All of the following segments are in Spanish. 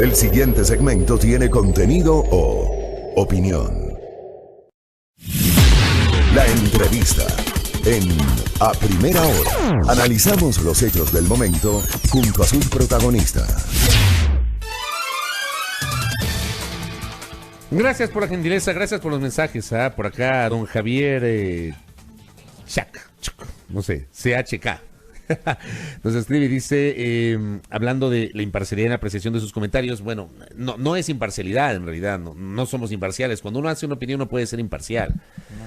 El siguiente segmento tiene contenido o opinión. La entrevista en A Primera Hora. Analizamos los hechos del momento junto a sus protagonistas. Gracias por la gentileza, gracias por los mensajes. Por acá, don Javier no sé, CHK. Nos escribe y dice, hablando de la imparcialidad en la apreciación de sus comentarios, bueno, no es imparcialidad en realidad, no somos imparciales. Cuando uno hace una opinión no puede ser imparcial.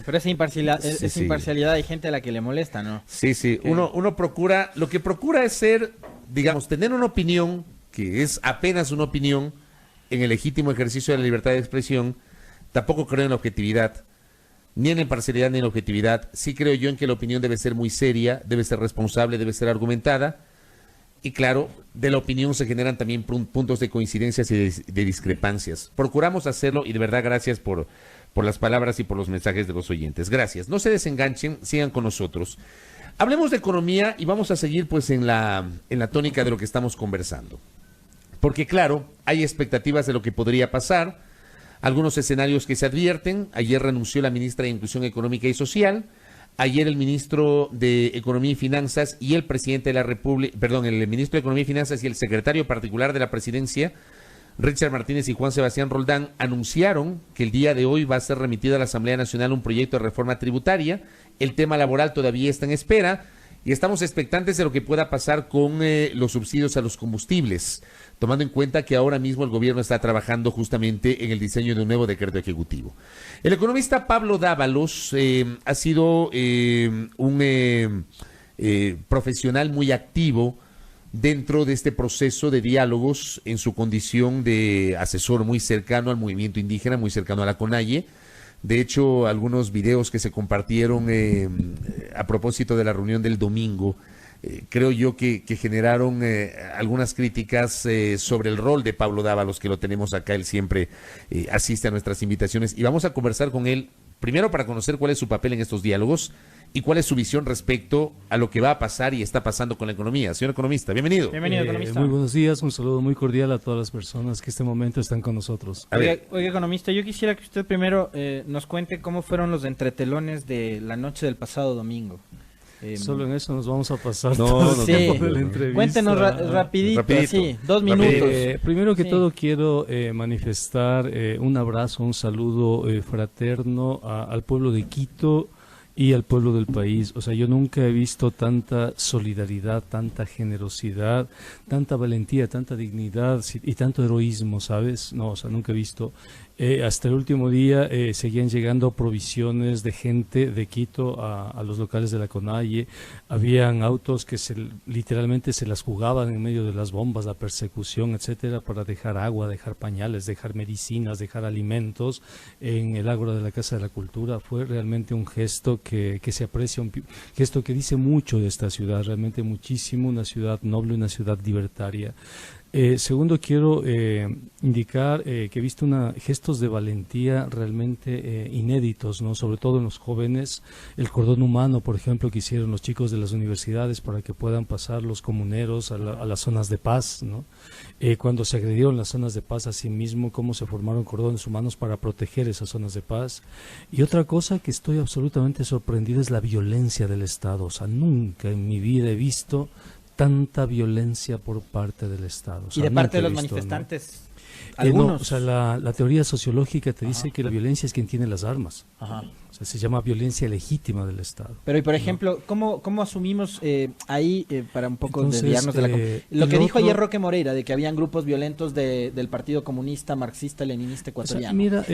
Pero esa imparcialidad, Sí. imparcialidad hay gente a la que le molesta, ¿no? Sí, uno procura, lo que procura es ser, digamos, tener una opinión, que es apenas una opinión, en el legítimo ejercicio de la libertad de expresión. Tampoco creo en la objetividad, ni en la imparcialidad ni en la objetividad. Sí creo yo en que la opinión debe ser muy seria, debe ser responsable, debe ser argumentada. Y claro, de la opinión se generan también puntos de coincidencias y de discrepancias. Procuramos hacerlo y de verdad gracias por las palabras y por los mensajes de los oyentes. Gracias. No se desenganchen, sigan con nosotros. Hablemos de economía y vamos a seguir pues en la tónica de lo que estamos conversando. Porque claro, hay expectativas de lo que podría pasar, algunos escenarios que se advierten. Ayer renunció la ministra de Inclusión Económica y Social, ayer el ministro de Economía y Finanzas y el presidente de la República, el ministro de Economía y Finanzas y el secretario particular de la presidencia, Richard Martínez y Juan Sebastián Roldán, anunciaron que el día de hoy va a ser remitido a la Asamblea Nacional un proyecto de reforma tributaria. El tema laboral todavía está en espera y estamos expectantes de lo que pueda pasar con los subsidios a los combustibles, tomando en cuenta que ahora mismo el gobierno está trabajando justamente en el diseño de un nuevo decreto ejecutivo. El economista Pablo Dávalos ha sido un profesional muy activo dentro de este proceso de diálogos en su condición de asesor muy cercano al movimiento indígena, muy cercano a la CONAIE. De hecho, algunos videos que se compartieron a propósito de la reunión del domingo, creo yo que generaron algunas críticas sobre el rol de Pablo Dávalos, que lo tenemos acá. Él siempre asiste a nuestras invitaciones y vamos a conversar con él, primero para conocer cuál es su papel en estos diálogos y cuál es su visión respecto a lo que va a pasar y está pasando con la economía. Señor economista, bienvenido. Bienvenido, economista. Muy buenos días, un saludo muy cordial a todas las personas que este momento están con nosotros. Oiga, economista, yo quisiera que usted primero nos cuente cómo fueron los entretelones de la noche del pasado domingo. Solo en eso nos vamos a pasar No, todo no, el sí. tiempo de la entrevista. Cuéntenos rapidito, así, 2 minutos. Primero que Sí. todo quiero manifestar un abrazo, un saludo fraterno al pueblo de Quito y al pueblo del país. O sea, yo nunca he visto tanta solidaridad, tanta generosidad, tanta valentía, tanta dignidad y tanto heroísmo, ¿sabes? No, o sea, nunca he visto. Hasta el último día seguían llegando provisiones de gente de Quito a los locales de la CONAIE. Habían autos que literalmente se las jugaban en medio de las bombas, la persecución, etcétera, para dejar agua, dejar pañales, dejar medicinas, dejar alimentos en el ágora de la Casa de la Cultura. Fue realmente un gesto que se aprecia, un gesto que dice mucho de esta ciudad, realmente muchísimo, una ciudad noble, una ciudad libertaria. Segundo, quiero indicar que he visto gestos de valentía realmente inéditos, ¿no? Sobre todo en los jóvenes. El cordón humano, por ejemplo, que hicieron los chicos de las universidades para que puedan pasar los comuneros a las zonas de paz, ¿no? Cuando se agredieron las zonas de paz a sí mismo, cómo se formaron cordones humanos para proteger esas zonas de paz. Y otra cosa que estoy absolutamente sorprendido es la violencia del Estado. O sea, nunca en mi vida he visto tanta violencia por parte del Estado. O sea, Y de parte de nunca los he visto, manifestantes, ¿no? algunos. No, o sea, la teoría sociológica te dice que la violencia es quien tiene las armas. Ajá. O sea, se llama violencia legítima del Estado. Pero, y por ejemplo, ¿cómo asumimos ahí, para un poco Entonces, desviarnos de la... Lo el que dijo otro- ayer Roque Moreira, de que habían grupos violentos del Partido Comunista, Marxista, Leninista O sea, Ecuatoriano. mira,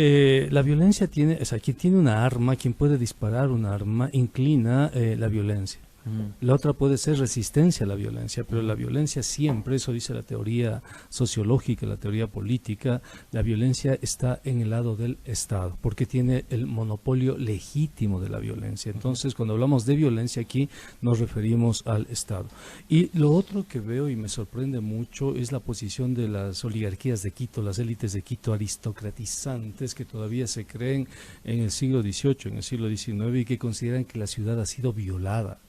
la violencia tiene, o sea, quien tiene una arma, quien puede disparar un arma, inclina la violencia. La otra puede ser resistencia a la violencia, pero la violencia siempre, eso dice la teoría sociológica, la teoría política, la violencia está en el lado del Estado, porque tiene el monopolio legítimo de la violencia. Entonces, cuando hablamos de violencia aquí, nos referimos al Estado. Y lo otro que veo y me sorprende mucho es la posición de las oligarquías de Quito, las élites de Quito aristocratizantes que todavía se creen en el siglo XVIII, en el siglo XIX y que consideran que la ciudad ha sido violada.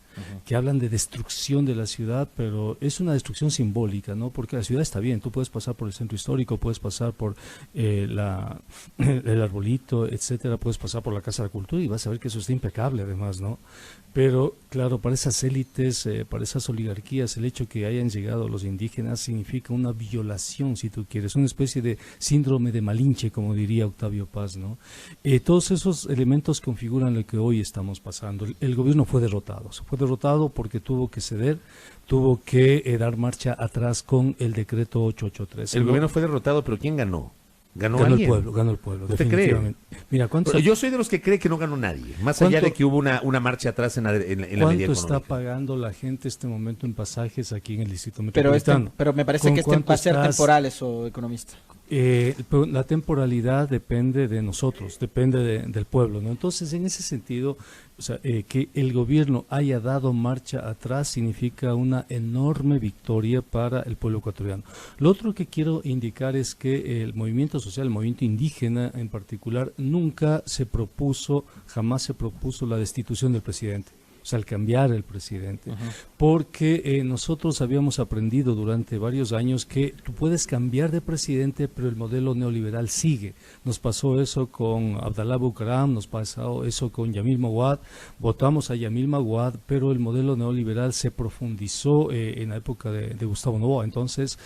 que hablan de destrucción de la ciudad, pero es una destrucción simbólica, ¿no? Porque la ciudad está bien, tú puedes pasar por el centro histórico, puedes pasar por el arbolito, etcétera, puedes pasar por la Casa de la Cultura y vas a ver que eso está impecable además, ¿no? Pero, claro, para esas élites, para esas oligarquías, el hecho que hayan llegado los indígenas significa una violación, si tú quieres, una especie de síndrome de Malinche, como diría Octavio Paz, ¿no? Todos esos elementos configuran lo que hoy estamos pasando. El gobierno fue derrotado porque tuvo que ceder, tuvo que dar marcha atrás con el decreto 883. El gobierno fue derrotado, pero ¿quién ganó? Ganó el alguien. ganó el pueblo, ¿Usted definitivamente. Mira, yo soy de los que cree que no ganó nadie, más allá de que hubo una marcha atrás en la medida económica. ¿Cuánto está pagando la gente este momento en pasajes aquí en el Distrito Metropolitano? Pero me parece que va a ser temporal eso, economista. La temporalidad depende de nosotros, depende del pueblo, ¿no? Entonces, en ese sentido, o sea, que el gobierno haya dado marcha atrás significa una enorme victoria para el pueblo ecuatoriano. Lo otro que quiero indicar es que el movimiento social, el movimiento indígena en particular, jamás se propuso la destitución del presidente. O sea, al cambiar el presidente, porque nosotros habíamos aprendido durante varios años que tú puedes cambiar de presidente, pero el modelo neoliberal sigue. Nos pasó eso con Abdalá Bucaram, nos pasó eso con Yamil Maguad, votamos a Yamil Maguad, pero el modelo neoliberal se profundizó en la época de Gustavo Noboa. Entonces,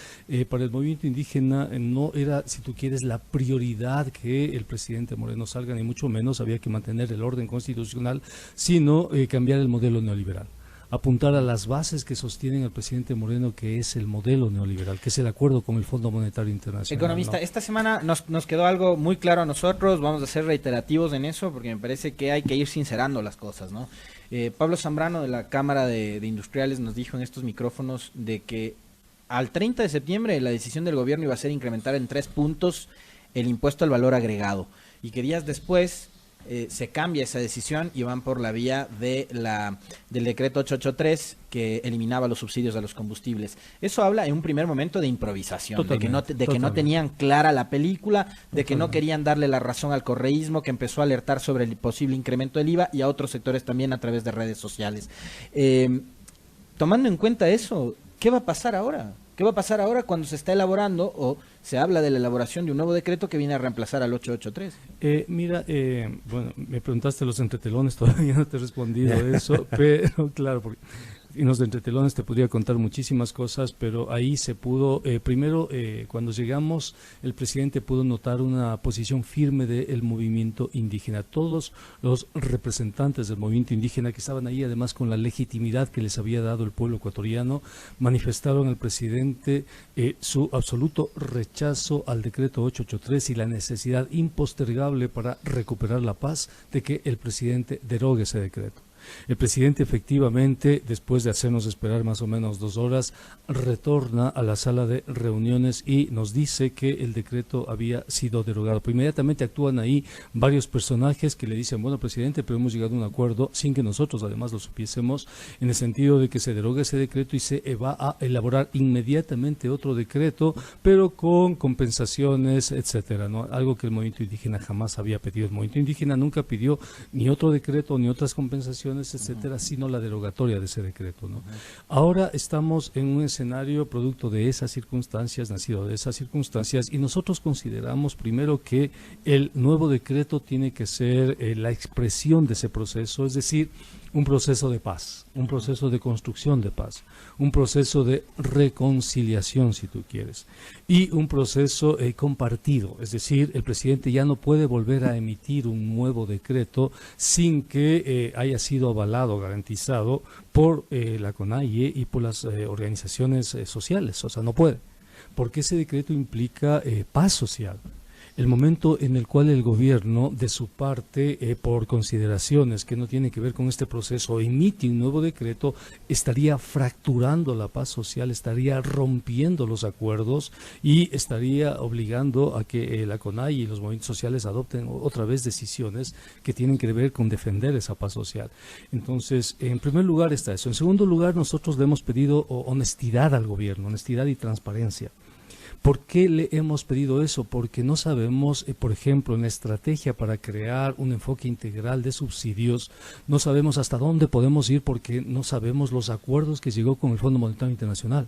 para el movimiento indígena no era, si tú quieres, la prioridad que el presidente Moreno salga, ni mucho menos había que mantener el orden constitucional, sino cambiar el modelo neoliberal, apuntar a las bases que sostienen al presidente Moreno, que es el modelo neoliberal, que es el acuerdo con el Fondo Monetario Internacional. Economista, esta semana nos quedó algo muy claro a nosotros, vamos a ser reiterativos en eso, porque me parece que hay que ir sincerando las cosas, ¿no? Pablo Zambrano de la Cámara de Industriales nos dijo en estos micrófonos de que al 30 de septiembre la decisión del gobierno iba a ser incrementar en 3 puntos el impuesto al valor agregado, y que días después se cambia esa decisión y van por la vía del decreto 883 que eliminaba los subsidios a los combustibles. Eso habla en un primer momento de improvisación, de que no tenían clara la película, de que no querían darle la razón al correísmo, que empezó a alertar sobre el posible incremento del IVA, y a otros sectores también a través de redes sociales. Tomando en cuenta eso, ¿qué va a pasar ahora? ¿Qué va a pasar ahora cuando se está elaborando o se habla de la elaboración de un nuevo decreto que viene a reemplazar al 883? Bueno, me preguntaste los entretelones, todavía no te he respondido eso, pero claro, porque en los entretelones te podría contar muchísimas cosas, pero ahí se pudo, primero, cuando llegamos, el presidente pudo notar una posición firme del movimiento indígena. Todos los representantes del movimiento indígena que estaban ahí, además con la legitimidad que les había dado el pueblo ecuatoriano, manifestaron al presidente su absoluto rechazo al decreto 883 y la necesidad impostergable para recuperar la paz de que el presidente derogue ese decreto. El presidente efectivamente, después de hacernos esperar más o menos 2 horas, retorna a la sala de reuniones y nos dice que el decreto había sido derogado. Pero inmediatamente actúan ahí varios personajes que le dicen, bueno, presidente, pero hemos llegado a un acuerdo sin que nosotros además lo supiésemos, en el sentido de que se derogue ese decreto y se va a elaborar inmediatamente otro decreto, pero con compensaciones, etcétera, ¿no? Algo que el movimiento indígena jamás había pedido. El movimiento indígena nunca pidió ni otro decreto ni otras compensaciones, etcétera, sino la derogatoria de ese decreto, ¿no? Ahora estamos en un escenario producto de esas circunstancias, nacido de esas circunstancias, y nosotros consideramos primero que el nuevo decreto tiene que ser la expresión de ese proceso, es decir, un proceso de paz, un proceso de construcción de paz, un proceso de reconciliación, si tú quieres, y un proceso compartido, es decir, el presidente ya no puede volver a emitir un nuevo decreto sin que haya sido avalado, garantizado por la CONAIE y por las organizaciones sociales, o sea, no puede, porque ese decreto implica paz social. El momento en el cual el gobierno, de su parte, por consideraciones que no tienen que ver con este proceso, emite un nuevo decreto, estaría fracturando la paz social, estaría rompiendo los acuerdos y estaría obligando a que la CONAIE y los movimientos sociales adopten otra vez decisiones que tienen que ver con defender esa paz social. Entonces, en primer lugar está eso. En segundo lugar, nosotros le hemos pedido honestidad al gobierno, honestidad y transparencia. ¿Por qué le hemos pedido eso? Porque no sabemos, por ejemplo, en la estrategia para crear un enfoque integral de subsidios, no sabemos hasta dónde podemos ir porque no sabemos los acuerdos que llegó con el Fondo Monetario Internacional.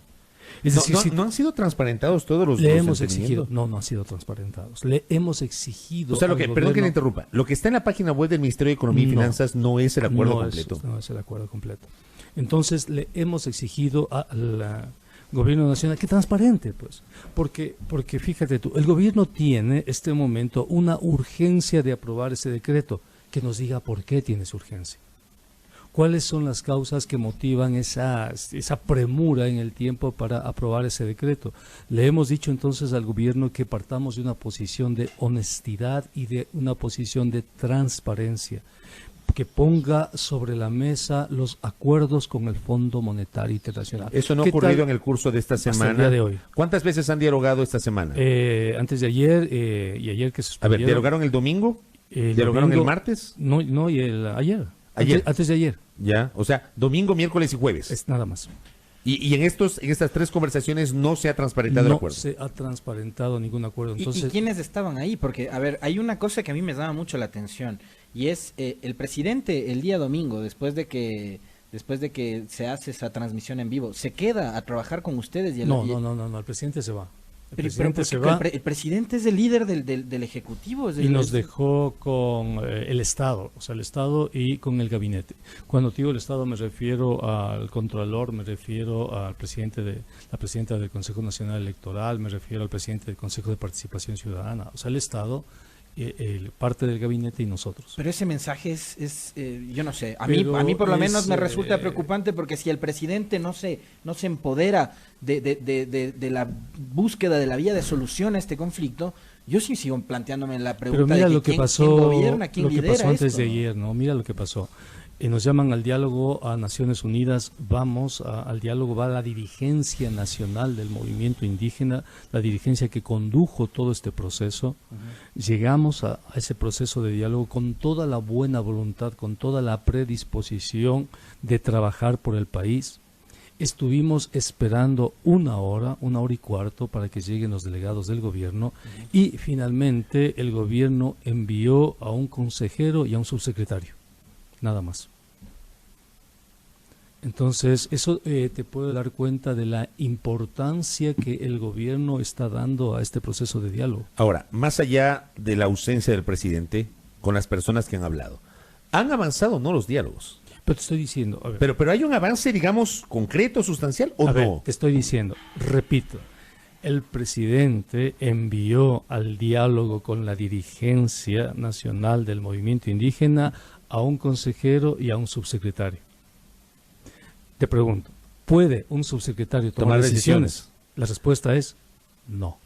Es decir, si no han sido transparentados todos los le los hemos exigido, entendimientos. no han sido transparentados. Le hemos exigido. O sea, al perdón que gobierno- le interrumpa. Lo que está en la página web del Ministerio de Economía y No. Finanzas no es el acuerdo no completo. No es el acuerdo completo. Entonces le hemos exigido al gobierno nacional que transparente, pues, porque fíjate tú, el gobierno tiene este momento una urgencia de aprobar ese decreto, que nos diga por qué tiene esa urgencia. ¿Cuáles son las causas que motivan esa premura en el tiempo para aprobar ese decreto? Le hemos dicho entonces al gobierno que partamos de una posición de honestidad y de una posición de transparencia, que ponga sobre la mesa los acuerdos con el Fondo Monetario Internacional. Eso no ha ¿Qué ocurrido tal? en el curso de esta Hasta el semana. día de hoy. ¿Cuántas veces han dialogado esta semana? Antes de ayer y ayer que se A ver, suspendieron. ¿dialogaron el domingo? El ¿Dialogaron el domingo- martes? No, y el ayer. Ayer. Antes de ayer. Ya, o sea, domingo, miércoles y jueves. Es nada más. Y en estas tres conversaciones no se ha transparentado el No acuerdo. se ha transparentado ningún acuerdo. ¿Y Entonces, quiénes estaban ahí? Porque, a ver, hay una cosa que a mí me llama mucho la atención y es el presidente el día domingo, después de que se hace esa transmisión en vivo, se queda a trabajar con ustedes y no, el presidente se va. El presidente se porque va el presidente es el líder del ejecutivo. y nos dejó con el Estado, o sea, el Estado y con el gabinete. Cuando digo el Estado me refiero al Contralor, me refiero al la presidenta del Consejo Nacional Electoral, me refiero al presidente del Consejo de Participación Ciudadana, o sea, el Estado, parte del gabinete y nosotros. Pero ese mensaje es yo no sé, a Pero mí por lo menos es, me resulta preocupante porque si el presidente no se empodera de la búsqueda de la vía de solución a este conflicto, yo sí sigo planteándome la pregunta Pero mira de lo que quién pasó, gobierna, quién lo que lidera pasó antes esto, de ¿no? ayer, ¿no? Mira lo que pasó. Nos llaman al diálogo a Naciones Unidas, al diálogo va la dirigencia nacional del movimiento indígena, la dirigencia que condujo todo este proceso. Llegamos a ese proceso de diálogo con toda la buena voluntad, con toda la predisposición de trabajar por el país. Estuvimos esperando una hora y cuarto para que lleguen los delegados del gobierno y finalmente el gobierno envió a un consejero y a un subsecretario. Nada más. Entonces, eso te puede dar cuenta de la importancia que el gobierno está dando a este proceso de diálogo. Ahora, más allá de la ausencia del presidente con las personas que han hablado, ¿han avanzado no los diálogos? Pero te estoy diciendo, a ver, Pero hay un avance, digamos, concreto, sustancial, ¿o a ver, no? te estoy diciendo, repito, el presidente envió al diálogo con la dirigencia nacional del movimiento indígena a un consejero y a un subsecretario. Te pregunto, ¿puede un subsecretario tomar decisiones? La respuesta es no.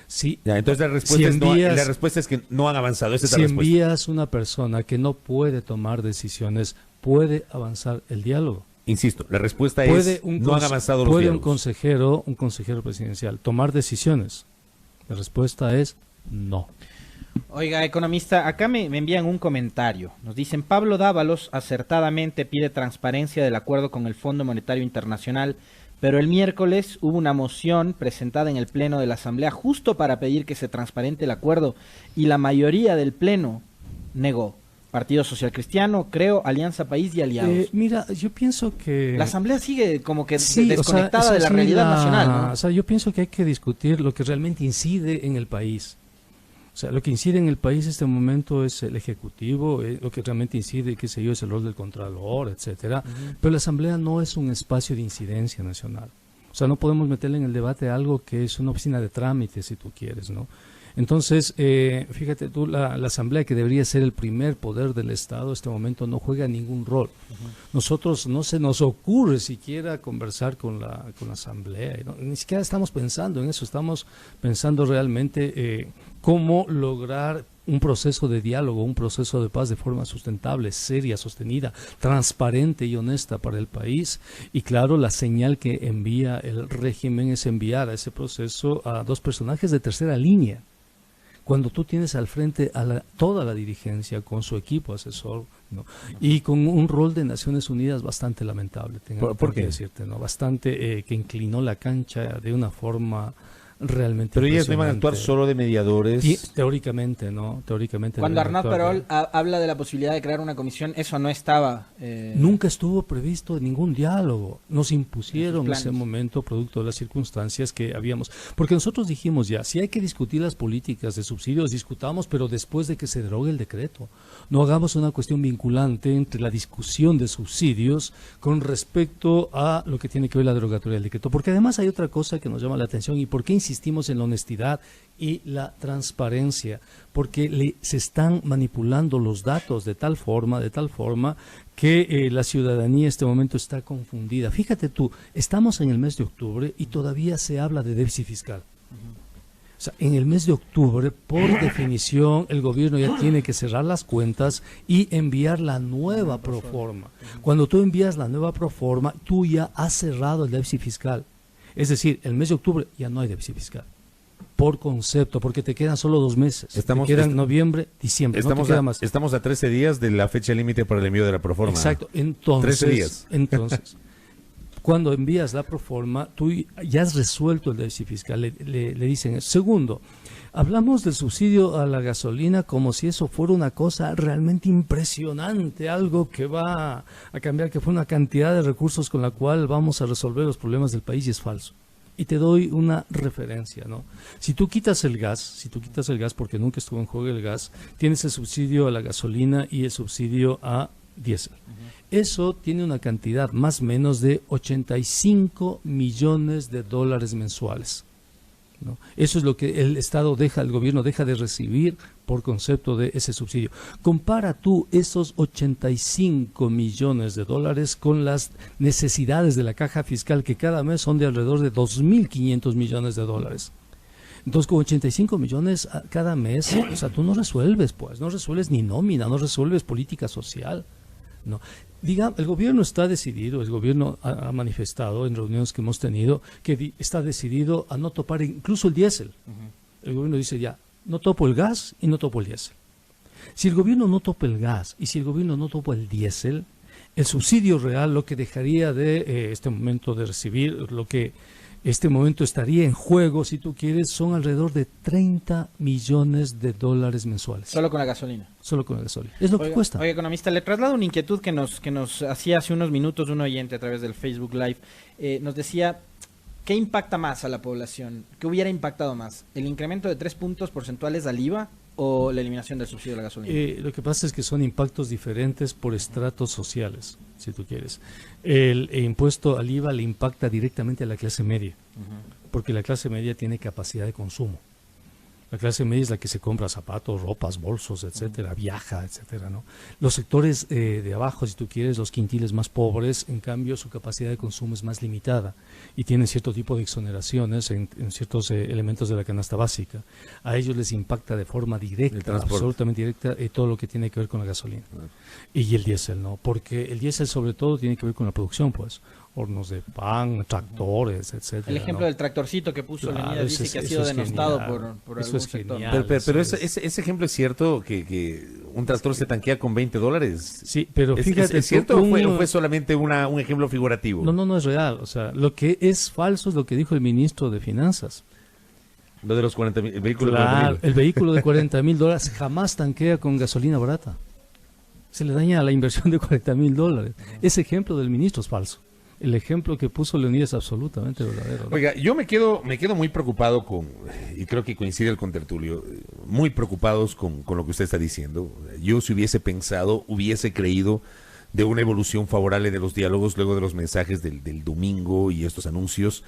Si, Ya, entonces la respuesta, si es no, envías- la respuesta es que no han avanzado. Esa es la si respuesta. envías una persona que no puede tomar decisiones, ¿puede avanzar el diálogo? Insisto, la respuesta ¿Puede es no han avanzado los ¿puede diálogos. un consejero presidencial tomar decisiones? La respuesta es no. Oiga, economista, acá me envían un comentario. Nos dicen, Pablo Dávalos acertadamente pide transparencia del acuerdo con el Fondo Monetario Internacional, pero el miércoles hubo una moción presentada en el Pleno de la Asamblea justo para pedir que se transparente el acuerdo y la mayoría del Pleno negó. Partido Social Cristiano, Creo, Alianza País y Aliados. Mira, yo pienso que... La Asamblea sigue como que Sí, desconectada o sea, de la esa es realidad nacional, ¿no? O sea, yo pienso que hay que discutir lo que realmente incide en el país. O sea, lo que incide en el país en este momento es el Ejecutivo, lo que realmente incide, qué sé yo, es el rol del Contralor, etcétera. Pero la Asamblea no es un espacio de incidencia nacional. O sea, no podemos meterle en el debate algo que es una oficina de trámites, si tú quieres, ¿no? Entonces, fíjate tú, la Asamblea, que debería ser el primer poder del Estado, en este momento no juega ningún rol. Nosotros no se nos ocurre siquiera conversar con la Asamblea, ¿no? Ni siquiera estamos pensando en eso, estamos pensando realmente cómo lograr un proceso de diálogo, un proceso de paz de forma sustentable, seria, sostenida, transparente y honesta para el país. Y claro, la señal que envía el régimen es enviar a ese proceso a dos personajes de tercera línea. Cuando tú tienes al frente a toda la dirigencia con su equipo asesor, ¿no? Y con un rol de Naciones Unidas bastante lamentable, ¿Por que qué? decirte, ¿no? Bastante que inclinó la cancha de una forma realmente Pero ellas no iban a impresionante. actuar solo de mediadores. Y teóricamente, ¿no? Teóricamente. Cuando deben Arnaud actuar, Perol habla de la posibilidad de crear una comisión, eso no estaba. Nunca estuvo previsto ningún diálogo. Nos impusieron en planes. ese momento, producto de las circunstancias que habíamos. Porque nosotros dijimos ya, si hay que discutir las políticas de subsidios, discutamos, pero después de que se derogue el decreto. No hagamos una cuestión vinculante entre la discusión de subsidios con respecto a lo que tiene que ver la derogatoria del decreto. Porque además hay otra cosa que nos llama la atención y por qué insistimos en la honestidad y la transparencia, porque se están manipulando los datos de tal forma que la ciudadanía en este momento está confundida. Fíjate tú, estamos en el mes de octubre y todavía se habla de déficit fiscal. O sea, en el mes de octubre, por definición, el gobierno ya tiene que cerrar las cuentas y enviar la nueva proforma. Cuando tú envías la nueva proforma, tú ya has cerrado el déficit fiscal. Es decir, el mes de octubre ya no hay déficit fiscal. Por concepto, porque te quedan solo 2 meses. Te quedan noviembre, diciembre. No te queda más. Estamos a 13 días de la fecha límite para el envío de la proforma. Exacto. Entonces, 13 días. Entonces, cuando envías la proforma, tú ya has resuelto el déficit fiscal. Le dicen eso. Segundo, hablamos del subsidio a la gasolina como si eso fuera una cosa realmente impresionante, algo que va a cambiar, que fue una cantidad de recursos con la cual vamos a resolver los problemas del país, y es falso. Y te doy una referencia, ¿no? Si tú quitas el gas, porque nunca estuvo en juego el gas, tienes el subsidio a la gasolina y el subsidio a diésel. Eso tiene una cantidad más o menos de 85 millones de dólares mensuales, ¿no? Eso es lo que el gobierno deja de recibir por concepto de ese subsidio. Compara tú esos 85 millones de dólares con las necesidades de la caja fiscal, que cada mes son de alrededor de 2.500 millones de dólares. Entonces, con 85 millones cada mes, o sea, tú no resuelves ni nómina, no resuelves política social, ¿no? El gobierno está decidido, el gobierno ha manifestado en reuniones que hemos tenido que está decidido a no topar incluso el diésel. El gobierno dice ya, no topo el gas y no topo el diésel. Si el gobierno no topa el gas y si el gobierno no topa el diésel, el subsidio real, lo que dejaría de este momento de recibir, lo que este momento estaría en juego, si tú quieres, son alrededor de 30 millones de dólares mensuales. Solo con la gasolina. Solo con la gasolina. Es lo que cuesta. Oiga, economista, le traslado una inquietud que nos hacía hace unos minutos un oyente a través del Facebook Live. Nos decía, ¿qué impacta más a la población? ¿Qué hubiera impactado más? ¿El incremento de 3 puntos porcentuales al IVA o la eliminación del subsidio a la gasolina? Lo que pasa es que son impactos diferentes por estratos sociales, si tú quieres. El impuesto al IVA le impacta directamente a la clase media, porque la clase media tiene capacidad de consumo. La clase media es la que se compra zapatos, ropas, bolsos, etcétera, viaja, etcétera, ¿no? Los sectores de abajo, si tú quieres, los quintiles más pobres, en cambio, su capacidad de consumo es más limitada y tienen cierto tipo de exoneraciones en ciertos elementos de la canasta básica. A ellos les impacta de forma directa, absolutamente directa, todo lo que tiene que ver con la gasolina. Y el diésel, ¿no? Porque el diésel sobre todo tiene que ver con la producción, pues. Hornos de pan, tractores, etcétera. El ejemplo del tractorcito que puso Leonidas dice que ha sido denostado por algún sector. Pero ese ejemplo es cierto, que un tractor se tanquea con $20. Sí, pero fíjate, ¿es cierto o fue solamente un ejemplo figurativo? No es real. O sea, lo que es falso es lo que dijo el ministro de Finanzas. Lo de los 40,000, el vehículo de $40,000. El vehículo de $40,000 jamás tanquea con gasolina barata. Se le daña la inversión de $40,000. Ese ejemplo del ministro es falso. El ejemplo que puso Leonidas es absolutamente verdadero, ¿no? Oiga, yo me quedo muy preocupado y creo que coincide el contertulio, muy preocupados con lo que usted está diciendo. Yo si hubiese creído de una evolución favorable de los diálogos luego de los mensajes del domingo y estos anuncios.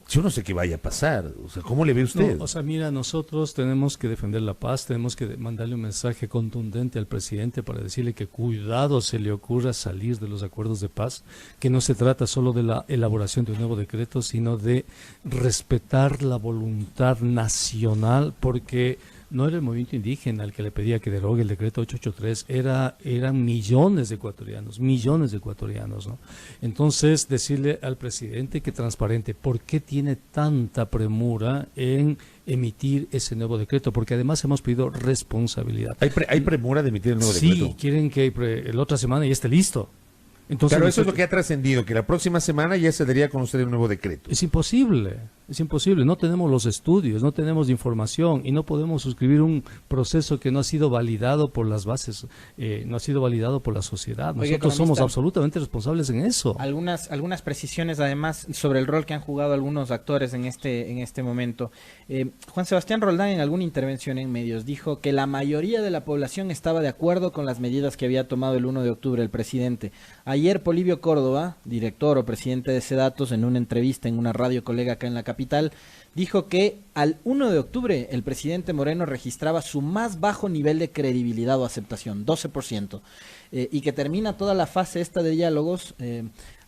Yo no sé qué vaya a pasar. O sea, ¿cómo le ve usted? No, o sea, mira, nosotros tenemos que defender la paz, tenemos que mandarle un mensaje contundente al presidente para decirle que cuidado se le ocurra salir de los acuerdos de paz, que no se trata solo de la elaboración de un nuevo decreto, sino de respetar la voluntad nacional, porque no era el movimiento indígena el que le pedía que derogue el decreto 883, eran millones de ecuatorianos, ¿no? Entonces, decirle al presidente que transparente, ¿por qué tiene tanta premura en emitir ese nuevo decreto? Porque además hemos pedido responsabilidad. ¿Hay premura de emitir el nuevo decreto? Sí, quieren que la otra semana ya esté listo. Entonces, Claro, eso es lo que ha trascendido, que la próxima semana ya se daría a conocer un nuevo decreto. es imposible, no tenemos los estudios, no tenemos información y no podemos suscribir un proceso que no ha sido validado por las bases, no ha sido validado por la sociedad. Oiga, Nosotros somos economista, absolutamente responsables en eso. Algunas precisiones además sobre el rol que han jugado algunos actores en este momento. Juan Sebastián Roldán en alguna intervención en medios dijo que la mayoría de la población estaba de acuerdo con las medidas que había tomado el 1 de octubre el presidente. Ayer Polibio Córdoba, director o presidente de Sedatos, en una entrevista en una radio colega acá en la capital, dijo que al 1 de octubre el presidente Moreno registraba su más bajo nivel de credibilidad o aceptación, 12%, y que termina toda la fase esta de diálogos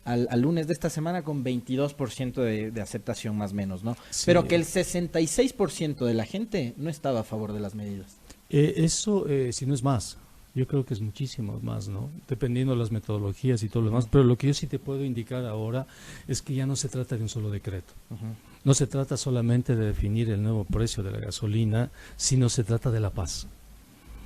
al lunes de esta semana con 22% de aceptación más o menos, ¿no? Sí. Pero que el 66% de la gente no estaba a favor de las medidas. Si no es más, yo creo que es muchísimo más, ¿no? Dependiendo de las metodologías y todo lo demás. Pero lo que yo sí te puedo indicar ahora es que ya no se trata de un solo decreto. No se trata solamente de definir el nuevo precio de la gasolina, sino se trata de la paz.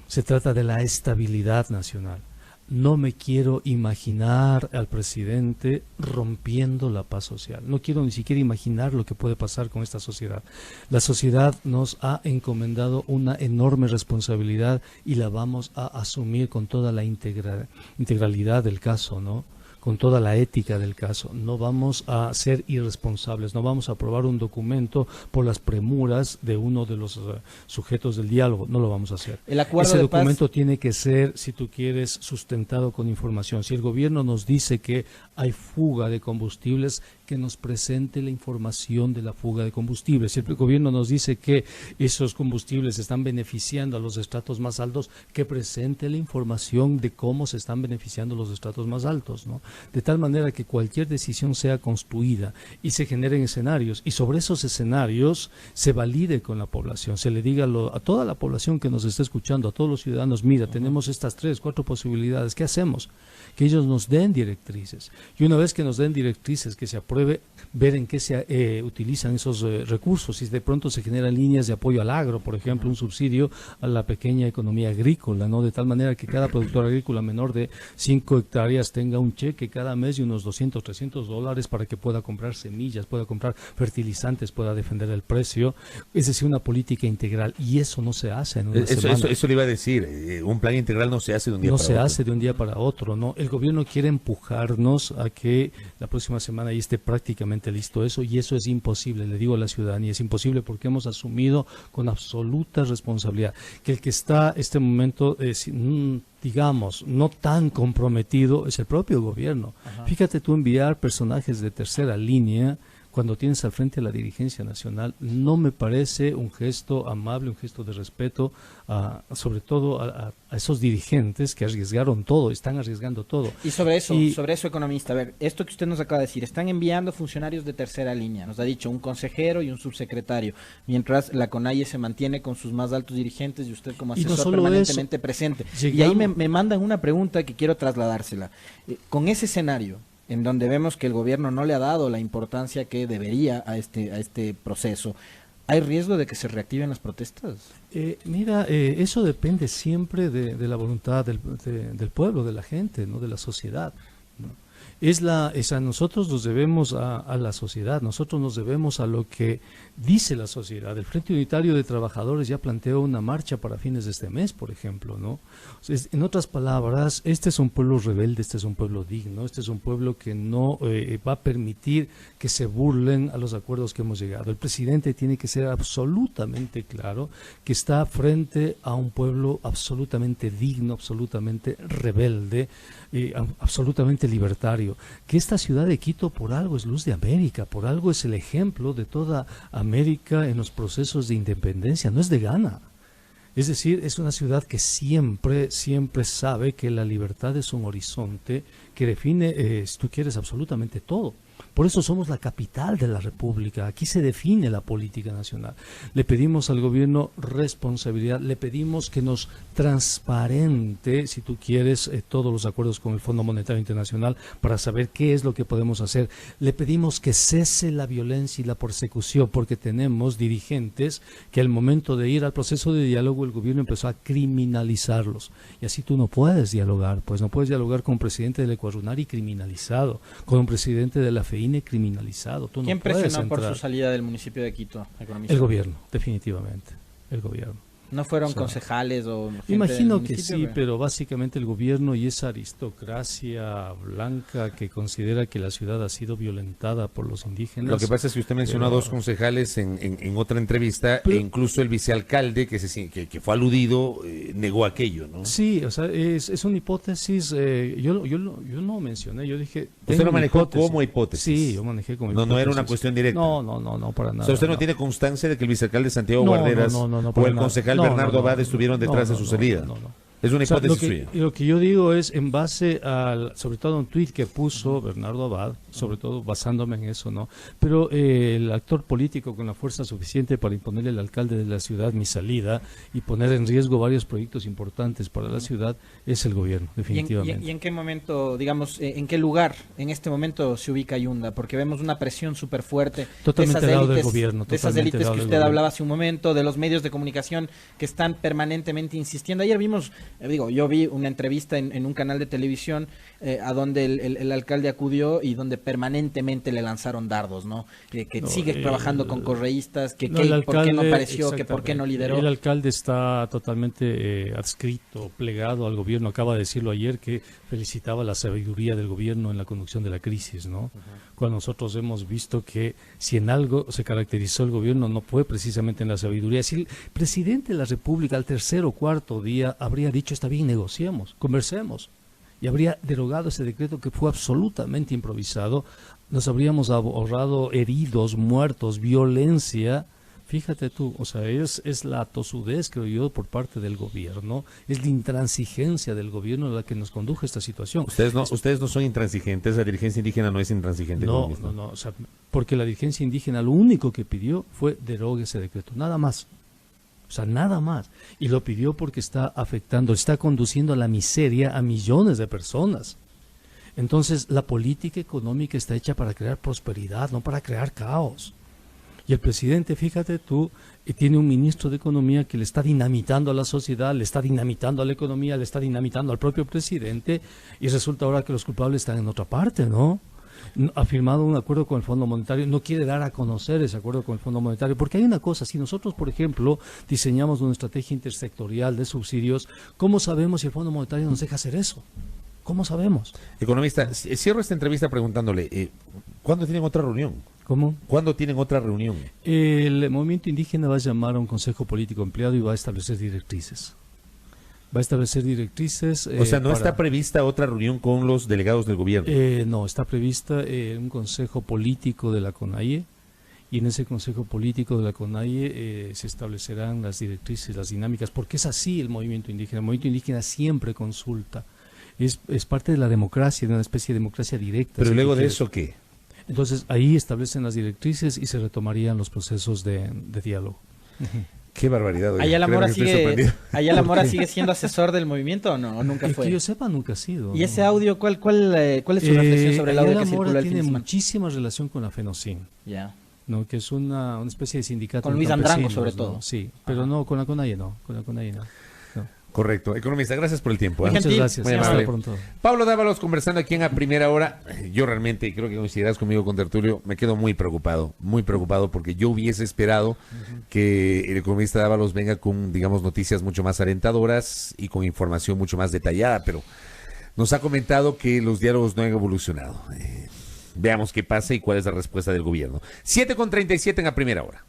Se trata de la estabilidad nacional. No me quiero imaginar al presidente rompiendo la paz social. No quiero ni siquiera imaginar lo que puede pasar con esta sociedad. La sociedad nos ha encomendado una enorme responsabilidad y la vamos a asumir con toda la integralidad del caso, ¿no? Con toda la ética del caso. No vamos a ser irresponsables, no vamos a aprobar un documento por las premuras de uno de los sujetos del diálogo, no lo vamos a hacer. El acuerdo Ese de documento paz tiene que ser, si tú quieres, sustentado con información. Si el gobierno nos dice que hay fuga de combustibles, que nos presente la información de la fuga de combustibles. Si el gobierno nos dice que esos combustibles están beneficiando a los estratos más altos, que presente la información de cómo se están beneficiando los estratos más altos, ¿no? De tal manera que cualquier decisión sea construida y se generen escenarios, y sobre esos escenarios se valide con la población, se le diga a toda la población que nos está escuchando, a todos los ciudadanos, mira, tenemos estas 3, 4 posibilidades, ¿qué hacemos? Que ellos nos den directrices, y una vez que nos den directrices, que se apruebe, ver en qué se utilizan esos recursos, si de pronto se generan líneas de apoyo al agro, por ejemplo, un subsidio a la pequeña economía agrícola, ¿no? De tal manera que cada productor agrícola menor de 5 hectáreas tenga un cheque cada mes de unos $200, $300 para que pueda comprar semillas, pueda comprar fertilizantes, pueda defender el precio, es decir, una política integral, y eso no se hace en una semana. Eso le iba a decir, un plan integral no se hace de un día No para se otro. hace de un día para otro, ¿no? El gobierno quiere empujarnos a que la próxima semana ya esté prácticamente listo eso, y eso es imposible, le digo a la ciudadanía, es imposible porque hemos asumido con absoluta responsabilidad que el que está este momento, digamos, no tan comprometido es el propio gobierno. Ajá. Fíjate tú, enviar personajes de tercera línea cuando tienes al frente a la dirigencia nacional, no me parece un gesto amable, un gesto de respeto, sobre todo a esos dirigentes que arriesgaron todo, están arriesgando todo. Y sobre eso, economista, a ver, esto que usted nos acaba de decir, están enviando funcionarios de tercera línea, nos ha dicho un consejero y un subsecretario, mientras la CONAIE se mantiene con sus más altos dirigentes y usted como asesor permanentemente presente. Y ahí me mandan una pregunta que quiero trasladársela. Con ese escenario, en donde vemos que el gobierno no le ha dado la importancia que debería a este proceso, ¿hay riesgo de que se reactiven las protestas? Mira, eso depende siempre de la voluntad del pueblo, de la gente, ¿no? De la sociedad, ¿no? Nosotros nos debemos a la sociedad, nosotros nos debemos a lo que dice la sociedad. El Frente Unitario de Trabajadores ya planteó una marcha para fines de este mes, por ejemplo, ¿no? En otras palabras, este es un pueblo rebelde, este es un pueblo digno, este es un pueblo que no va a permitir que se burlen a los acuerdos que hemos llegado. El presidente tiene que ser absolutamente claro que está frente a un pueblo absolutamente digno, absolutamente rebelde, absolutamente libertario. Que esta ciudad de Quito por algo es luz de América, por algo es el ejemplo de toda América en los procesos de independencia, no es de gana. Es decir, es una ciudad que siempre sabe que la libertad es un horizonte que define, si tú quieres, absolutamente todo. Por eso somos la capital de la República, aquí se define la política nacional. Le pedimos al gobierno responsabilidad, le pedimos que nos transparente, si tú quieres, todos los acuerdos con el Fondo Monetario Internacional para saber qué es lo que podemos hacer. Le pedimos que cese la violencia y la persecución, porque tenemos dirigentes que al momento de ir al proceso de diálogo el gobierno empezó a criminalizarlos. Y así tú no puedes dialogar, pues no puedes dialogar con un presidente del Ecuador arruinar y criminalizado, con un presidente de la FEINE criminalizado. Tú no ¿Quién puedes presionó por entrar. su salida del municipio de Quito, economista? El gobierno, definitivamente, el gobierno. ¿No fueron O sea, concejales o gente Imagino del que municipio, sí, pero básicamente el gobierno y esa aristocracia blanca que considera que la ciudad ha sido violentada por los indígenas. Lo que pasa es que usted mencionó a Pero- dos concejales en otra entrevista, Pero- e incluso el vicealcalde que fue aludido negó aquello, ¿no? Sí, o sea, es una hipótesis. Yo no mencioné, yo dije. Usted tengo lo una manejó hipótesis. como hipótesis. Sí, yo manejé como No, hipótesis. no era una cuestión directa. No, para nada. O sea, usted no tiene constancia de que el vicealcalde Santiago No, Guarderas no, o para el nada. concejal No, Bernardo no, Abad estuvieron detrás de su salida. No. Es una O sea, hipótesis suya. lo que yo digo es en base al, sobre todo un tuit que puso Bernardo Abad, sobre todo basándome en eso, ¿no? Pero el actor político con la fuerza suficiente para imponerle al alcalde de la ciudad mi salida y poner en riesgo varios proyectos importantes para la ciudad es el gobierno, definitivamente. ¿Y en qué momento, digamos, en qué lugar en este momento se ubica Yunda? Porque vemos una presión súper fuerte Totalmente de esas al lado del élites, gobierno, de esas totalmente élites al lado que del usted gobierno. hablaba hace un momento, de los medios de comunicación que están permanentemente insistiendo. Ayer vimos, yo vi una entrevista en un canal de televisión a donde el alcalde acudió y donde permanentemente le lanzaron dardos, ¿no? Que No, sigue trabajando con correístas, que, No, que el por qué no alcalde, apareció, que por qué no lideró. El alcalde está totalmente adscrito, plegado al gobierno. Acaba de decirlo ayer que felicitaba la sabiduría del gobierno en la conducción de la crisis, ¿no? Cuando nosotros hemos visto que si en algo se caracterizó el gobierno no fue precisamente en la sabiduría. Si el presidente de la República al tercer o cuarto día habría dicho está bien, negociemos, conversemos, y habría derogado ese decreto que fue absolutamente improvisado, nos habríamos ahorrado heridos, muertos, violencia. Fíjate tú, o sea, es la tosudez, creo yo, por parte del gobierno, es la intransigencia del gobierno la que nos condujo a esta situación. Ustedes no son intransigentes, la dirigencia indígena no es intransigente. No, economista. o sea, porque la dirigencia indígena lo único que pidió fue derogue ese decreto, nada más. O sea, nada más. Y lo pidió porque está afectando, está conduciendo a la miseria a millones de personas. Entonces, la política económica está hecha para crear prosperidad, no para crear caos. Y el presidente, fíjate tú, tiene un ministro de Economía que le está dinamitando a la sociedad, le está dinamitando a la economía, le está dinamitando al propio presidente, y resulta ahora que los culpables están en otra parte, ¿no? Ha firmado un acuerdo con el Fondo Monetario, no quiere dar a conocer ese acuerdo con el Fondo Monetario, porque hay una cosa, si nosotros, por ejemplo, diseñamos una estrategia intersectorial de subsidios, ¿cómo sabemos si el Fondo Monetario nos deja hacer eso? ¿Cómo sabemos? Economista, cierro esta entrevista preguntándole, ¿cuándo tienen otra reunión? ¿Cómo? ¿Cuándo tienen otra reunión? El movimiento indígena va a llamar a un consejo político empleado y va a establecer directrices. Va a establecer directrices. O sea, ¿no está prevista otra reunión con los delegados del gobierno? No, está prevista un consejo político de la CONAIE, y en ese consejo político de la CONAIE se establecerán las directrices, las dinámicas, porque es así el movimiento indígena. El movimiento indígena siempre consulta. Es parte de la democracia, de una especie de democracia directa. Pero si luego tú de quieres. eso, ¿qué? Entonces, ahí establecen las directrices y se retomarían los procesos de diálogo. Qué barbaridad. oiga. ¿Ayala Créeme Mora que estoy sorprendido. sigue siendo asesor del movimiento o no? ¿O nunca fue? Que yo sepa, nunca ha sido. ¿Y ese audio, cuál es su reflexión sobre el audio Ayala que circuló Mora el fin tiene de semana? muchísima relación con la FENOCIN, Ya. ¿no? Que es una especie de sindicato. Con de Luis Andrango, campesinos, sobre ¿no? todo. Sí, pero no, con la CONAIE no. Con la CONAIE no. Correcto. Economista, gracias por el tiempo. Muy ¿eh? Muchas gentil. gracias. Muy Hasta amable. pronto. Pablo Dávalos conversando aquí en A Primera Hora. Yo realmente, y creo que coincidirás conmigo con Tertulio, me quedo muy preocupado porque yo hubiese esperado que el economista Dávalos venga con, digamos, noticias mucho más alentadoras y con información mucho más detallada, pero nos ha comentado que los diálogos no han evolucionado. Veamos qué pasa y cuál es la respuesta del gobierno. 7:37 en A Primera Hora.